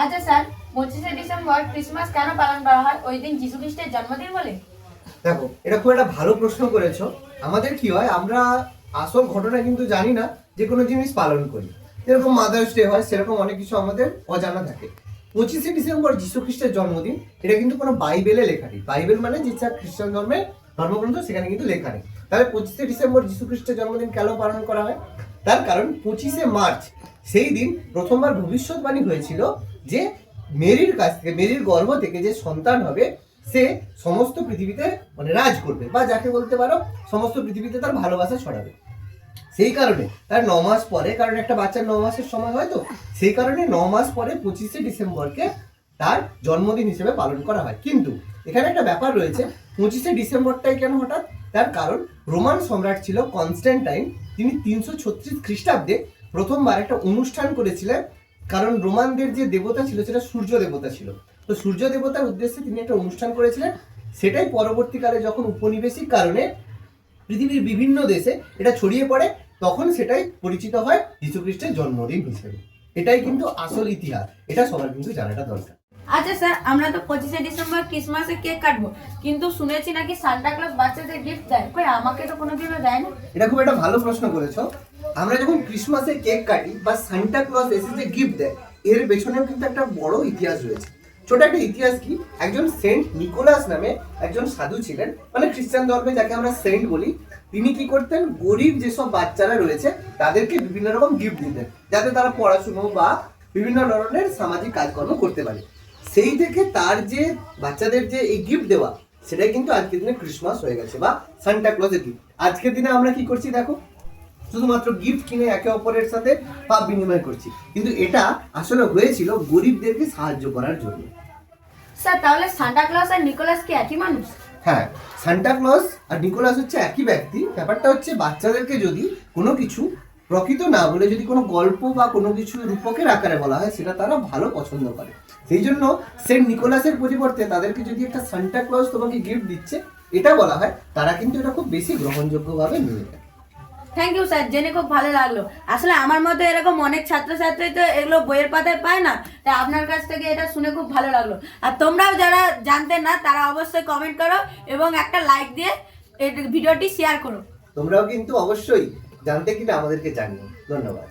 আচ্ছা sir, 25শে December Christmas কেন পালন করা হয়? ওই দিন যীশু খ্রিস্টের জন্মদিন বলে? দেখো, এটা খুব একটা ভালো প্রশ্ন করেছো। আমাদের কি হয়, আমরা আসল ঘটনা কিন্তু জানি না যে কোনো জিনিস পালন করি। যেরকম মাদার্স ডে হয়, সেরকম অনেক কিছু আমাদের অজানা থাকে। 25শে ডিসেম্বর যীশু খ্রিস্টের জন্মদিন, এটা কিন্তু কোনো বাইবেলে লেখা নেই। বাইবেল মানে যেটা খ্রিস্টান ধর্মের ধর্মগ্রন্থ, সেখানে কিন্তু লেখা নেই। তাহলে 25শে ডিসেম্বর যীশু খ্রিস্টের জন্মদিন কেন পালন করা হয়? তার কারণ 25শে মার্চ সেই দিন প্রথমবার ভবিষ্যৎবাণী হয়েছিল যে মেরির কাছ থেকে, মেরির গর্ভ থেকে যে সন্তান হবে সে সমস্ত পৃথিবীতে মানে রাজ করবে, বা যাকে বলতে পারো সমস্ত পৃথিবীতে তার ভালোবাসা ছড়াবে। সেই কারণে তার 9 মাস পরে, কারণ একটা বাচ্চার 9 মাসের সময় হয়, তো সেই কারণে 9 মাস পরে 25শে ডিসেম্বরকে তার জন্মদিন হিসেবে পালন করা হয়। কিন্তু এখানে একটা ব্যাপার রয়েছে, 25শে ডিসেম্বরটাই কেন হঠাৎ? তার কারণ রোমান সম্রাট ছিল কনস্ট্যান্টাইন, তিনি 336 খ্রিস্টাব্দে প্রথমবার একটা অনুষ্ঠান করেছিলেন। কারণ রোমানদের যে দেবতা ছিল সেটা সূর্য দেবতা ছিল, তো সূর্য দেবতার উদ্দেশ্যে তিনি একটা অনুষ্ঠান করেছিলেন। সেটাই পরবর্তীকালে যখন উপনিবেশিক কারণে পৃথিবীর বিভিন্ন দেশে এটা ছড়িয়ে পড়ে, তখন সেটাই পরিচিত হয় যীশু খ্রিস্টের জন্মদিন হিসেবে। এটাই কিন্তু আসল ইতিহাস, এটা সবার কিন্তু জানাটা দরকার। আচ্ছা স্যার, আমরা তো 25শে ডিসেম্বর ক্রিসমাসে কেক কাটবো, কিন্তু শুনেছি নাকি সান্টা ক্লজ বাচ্চাদের গিফট দেয়। কই, আমাকে তো কোনোদিনও দেয় না। এটা খুব একটা ভালো প্রশ্ন করেছো। আমরা যখন ক্রিসমাসে কেক কাটি বা সান্টা ক্লজ এসে যে গিফট দেয়, এর পেছনেও কিন্তু একটা বড় ইতিহাস রয়েছে। ছোট একটা ইতিহাস কি, একজন সেন্ট নিকোলাস নামে একজন সাধু ছিলেন, মানে খ্রিস্টান ধর্মে যাকে আমরা সেন্ট বলি। তিনি কি করতেন, গরিব যেসব বাচ্চারা রয়েছে তাদেরকে বিভিন্ন রকম গিফট দিতেন, যাতে তারা পড়াশুনো বা বিভিন্ন ধরনের সামাজিক কাজকর্ম করতে পারে। সেই থেকে তার যে বাচ্চাদের যে এই গিফট দেওয়া, সেটাই কিন্তু আজকের দিনে ক্রিসমাস হয়ে গেছে, বা সান্টা ক্লজের গিফট। আজকের দিনে আমরা কি করছি দেখো, শুধুমাত্র গিফট কিনে একে অপরের সাথে ভাব বিনিময় করছি, কিন্তু এটা আসলে হয়েছিল গরিবদেরকে সাহায্য করার জন্য। স্যার, তাহলে সান্টা ক্লজ আর নিকোলাস কি একই মানুষ? হ্যাঁ, সান্টা ক্লজ আর নিকোলাস হচ্ছে একই ব্যক্তি। ব্যাপারটা হচ্ছে, বাচ্চাদেরকে যদি কোনো কিছু প্রকৃত না বলে যদি কোনো গল্প বা কোনো কিছু রূপকের আকারে বলা হয়, সেটা তারা ভালো পছন্দ করে। সেই জন্য সেন্ট নিকোলাসের পরিবর্তে তাদেরকে যদি একটা সান্টা ক্লজ তোমাকে গিফট দিচ্ছে এটা বলা হয়, তারা কিন্তু এটা খুব বেশি গ্রহণযোগ্যভাবে নিয়ে নেয়। থ্যাংক ইউ স্যার, জেনে খুব ভালো লাগলো। আসলে আমার মতো এরকম অনেক ছাত্রছাত্রী তো এগুলো বইয়ের পাতায় পায় না, তাই আপনার কাছ থেকে এটা শুনে খুব ভালো লাগলো। আর তোমরাও যারা জানতে না, তারা অবশ্যই কমেন্ট করো এবং একটা লাইক দিয়ে এই ভিডিওটি শেয়ার করো। তোমরাও কিন্তু অবশ্যই জানতে কিনা আমাদেরকে জানিও। ধন্যবাদ।